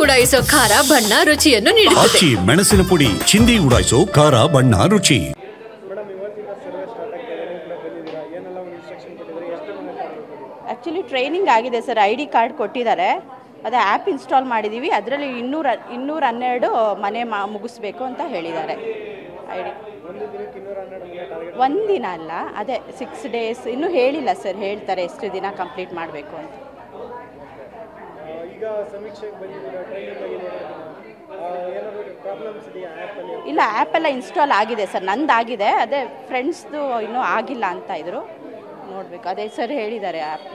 ಉಡಾಯಿಸೋ ಖಾರ ಬಣ್ಣ ರುಚಿಯನ್ನು ನೀಡುತ್ತದೆ. ಮೆಣಸಿನ ಪುಡಿ ಚಿಂದಿ ಉಡಾಯಿಸೋ ಖಾರ ಬಣ್ಣ ರುಚಿ. ಆ್ಯಕ್ಚುಲಿ ಟ್ರೈನಿಂಗ್ ಆಗಿದೆ ಸರ್, ID ಕಾರ್ಡ್ ಕೊಟ್ಟಿದ್ದಾರೆ, ಅದೇ ಆ್ಯಪ್ ಇನ್ಸ್ಟಾಲ್ ಮಾಡಿದ್ದೀವಿ. ಅದರಲ್ಲಿ 212 ಮನೆ ಮುಗಿಸ್ಬೇಕು ಅಂತ ಹೇಳಿದ್ದಾರೆ. ID ಒಂದಿನ ಅಲ್ಲ, ಅದೇ 6 days ಇನ್ನೂ ಹೇಳಿಲ್ಲ ಸರ್, ಹೇಳ್ತಾರೆ ಎಷ್ಟು ದಿನ ಕಂಪ್ಲೀಟ್ ಮಾಡಬೇಕು ಅಂತ. ಇಲ್ಲ, ಆ್ಯಪೆಲ್ಲ ಇನ್ಸ್ಟಾಲ್ ಆಗಿದೆ ಸರ್, ನಂದಾಗಿದೆ, ಅದೇ ಫ್ರೆಂಡ್ಸ್ದು ಇನ್ನೂ ಆಗಿಲ್ಲ ಅಂತ ಇದ್ರು, ನೋಡಬೇಕು. ಅದೇ ಸರ್ ಹೇಳಿದ್ದಾರೆ ಆ್ಯಪ್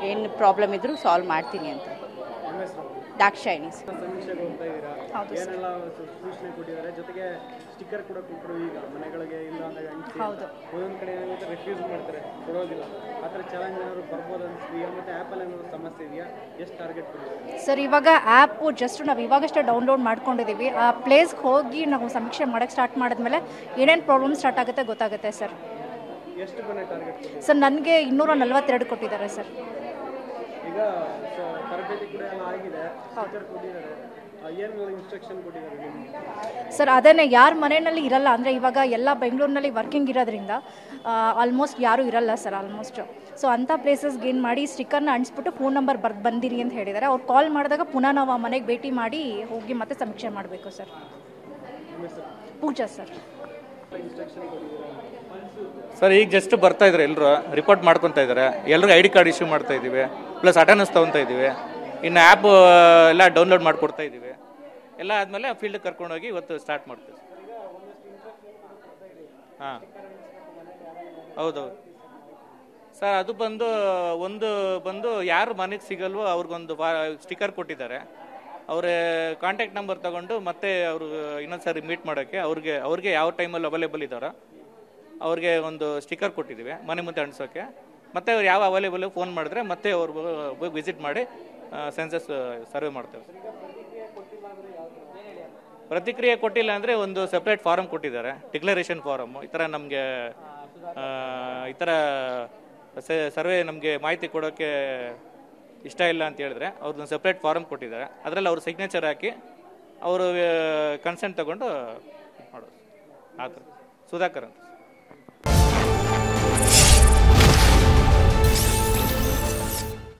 ಏನು ಪ್ರಾಬ್ಲಮ್ ಇದ್ದರೂ ಸಾಲ್ವ್ ಮಾಡ್ತೀನಿ ಅಂತ. ದಾಕ್ಷಾಯಿಣಿ ಸರ್. ಹೌದು ಸರ್. ಜೊತೆಗೆ ಸ್ಟಿಕ್ಕರ್ ಕೂಡ ಕೊಟ್ಟರು, ಈಗ ಮನೆಗಳಿಗೆ ಇಲ್ಲ ಅಂದಾಗ ಹೌದು ಒಂದೊಂದು ಕಡೆ ಏನಾಗುತ್ತೆ ರಿಫ್ಯೂಸ್ ಮಾಡ್ತಾರೆ, ಕೊಡೋದಿಲ್ಲ. ಆ ಥರ ಚಾಲೆಂಜ್ ಏನಾದ್ರು ಬರ್ಬೋದು ಅನಿಸ್ತೀವಿ. ಮತ್ತು ಆ್ಯಪಲ್ಲಿ ಏನಾದ್ರು ಸಮಸ್ಯೆ ಇದೆಯಾ? ಎಷ್ಟು ಟಾರ್ಗೆಟ್ ಕೊಡ್ತೀವಿ ಸರ್? ಇವಾಗ ಆ್ಯಪು ನಾವು ಇವಾಗಷ್ಟೇ ಡೌನ್ಲೋಡ್ ಮಾಡ್ಕೊಂಡಿದ್ದೀವಿ. ಆ ಪ್ಲೇಸ್ಗೆ ಹೋಗಿ ನಾವು ಸಮೀಕ್ಷೆ ಮಾಡೋಕ್ಕೆ ಸ್ಟಾರ್ಟ್ ಮಾಡಿದ್ಮೇಲೆ ಏನೇನು ಪ್ರಾಬ್ಲಮ್ ಸ್ಟಾರ್ಟ್ ಆಗುತ್ತೆ ಗೊತ್ತಾಗುತ್ತೆ ಸರ್. ಎಷ್ಟು ಮನೆ ಟಾರ್ಗೆಟ್ ಸರ್? ನನಗೆ 242 ಕೊಟ್ಟಿದ್ದಾರೆ ಸರ್. ಈಗ ತರಬೇತಿ ಕೂಡ ಎಲ್ಲ ಆಗಿದೆ, ಕೊಟ್ಟಿದ್ದಾರೆ, ಏನು ಇನ್ಸ್ಟ್ರಕ್ಷನ್ ಕೊಟ್ಟಿದ್ದಾರೆ ಸರ್? ಅದೇನೆ, ಯಾರ ಮನೆಯಲ್ಲಿ ಇರಲ್ಲ ಅಂದರೆ ಇವಾಗ ಎಲ್ಲ ಬೆಂಗಳೂರಿನಲ್ಲಿ ವರ್ಕಿಂಗ್ ಇರೋದ್ರಿಂದ ಆಲ್ಮೋಸ್ಟ್ ಯಾರೂ ಇರಲ್ಲ ಸರ್ ಆಲ್ಮೋಸ್ಟ್. ಸೊ ಅಂಥ ಪ್ಲೇಸಸ್ಗೆ ಏನು ಮಾಡಿ ಸ್ಟಿಕ್ಕರ್ನ ಅಂಟಿಸ್ಬಿಟ್ಟು ಫೋನ್ ನಂಬರ್ ಬಂದಿರಿ ಅಂತ ಹೇಳಿದ್ದಾರೆ. ಅವ್ರು ಕಾಲ್ ಮಾಡಿದಾಗ ಪುನಃ ನಾವು ಆ ಮನೆಗೆ ಭೇಟಿ ಮಾಡಿ ಹೋಗಿ ಮತ್ತೆ ಸಮೀಕ್ಷೆ ಮಾಡಬೇಕು ಸರ್. ಪೂಜಾ ಸರ್. ಸರ್, ಈಗ ಜಸ್ಟ್ ಬರ್ತಾ ಇದ್ದಾರೆ, ಎಲ್ಲರೂ ರಿಪೋರ್ಟ್ ಮಾಡ್ಕೊತಾ ಇದ್ದಾರೆ, ಎಲ್ಲರಿಗೂ ID ಕಾರ್ಡ್ ಇಶ್ಯೂ ಮಾಡ್ತಾ ಇದ್ದೀವಿ, ಪ್ಲಸ್ ಅಟೆಂಡೆನ್ಸ್ ತೊಗೊತಾ ಇದ್ದೀವಿ. ಇನ್ನು ಆ್ಯಪ್ ಎಲ್ಲ ಡೌನ್ಲೋಡ್ ಮಾಡಿಕೊಡ್ತಾ ಇದ್ದೀವಿ. ಎಲ್ಲ ಆದಮೇಲೆ ಫೀಲ್ಡ್ ಕರ್ಕೊಂಡೋಗಿ ಇವತ್ತು ಸ್ಟಾರ್ಟ್ ಮಾಡ್ತೀವಿ. ಹಾಂ, ಹೌದೌದು ಸರ್. ಅದು ಬಂದು ಯಾರು ಮನೆಗೆ ಸಿಗಲ್ವೋ ಅವ್ರಿಗೊಂದು ಸ್ಟಿಕ್ಕರ್ ಕೊಟ್ಟಿದ್ದಾರೆ. ಅವರ ಕಾಂಟ್ಯಾಕ್ಟ್ ನಂಬರ್ ತೊಗೊಂಡು ಮತ್ತೆ ಅವರು ಇನ್ನೊಂದು ಸಾರಿ ಮೀಟ್ ಮಾಡೋಕ್ಕೆ ಅವ್ರಿಗೆ ಯಾವ ಟೈಮಲ್ಲಿ ಅವೈಲೇಬಲ್ ಇದ್ದಾರೋ ಅವ್ರಿಗೆ ಒಂದು ಸ್ಟಿಕ್ಕರ್ ಕೊಟ್ಟಿದ್ದೀವಿ ಮನೆ ಮುಂದೆ ಅಂಟಿಸೋಕ್ಕೆ. ಮತ್ತೆ ಅವ್ರು ಯಾವ ಅವೈಲೇಬಲ್ ಫೋನ್ ಮಾಡಿದ್ರೆ ಮತ್ತೆ ಅವ್ರು ವಿಸಿಟ್ ಮಾಡಿ ಸೆನ್ಸಸ್ ಸರ್ವೆ ಮಾಡ್ತೇವೆ. ಪ್ರತಿಕ್ರಿಯೆ ಕೊಟ್ಟಿಲ್ಲ ಅಂದರೆ ಒಂದು ಸಪ್ರೇಟ್ ಫಾರಮ್ ಕೊಟ್ಟಿದ್ದಾರೆ, ಡಿಕ್ಲರೇಷನ್ ಫಾರಮ್. ಈ ಥರ ನಮಗೆ ಈ ಥರ ಸರ್ವೆ ನಮಗೆ ಮಾಹಿತಿ ಕೊಡೋಕ್ಕೆ ಇಷ್ಟ ಇಲ್ಲ ಅಂತ ಹೇಳಿದ್ರೆ ಅವ್ರದ್ದೊಂದು ಸಪ್ರೇಟ್ ಫಾರಮ್ ಕೊಟ್ಟಿದ್ದಾರೆ. ಅದರಲ್ಲಿ ಅವ್ರ ಸಿಗ್ನೇಚರ್ ಹಾಕಿ ಅವರು ಕನ್ಸೆಂಟ್ ತಗೊಂಡು ಮಾಡೋದು. ಆ ಥರ. ಸುಧಾಕರ್ ಅಂತ.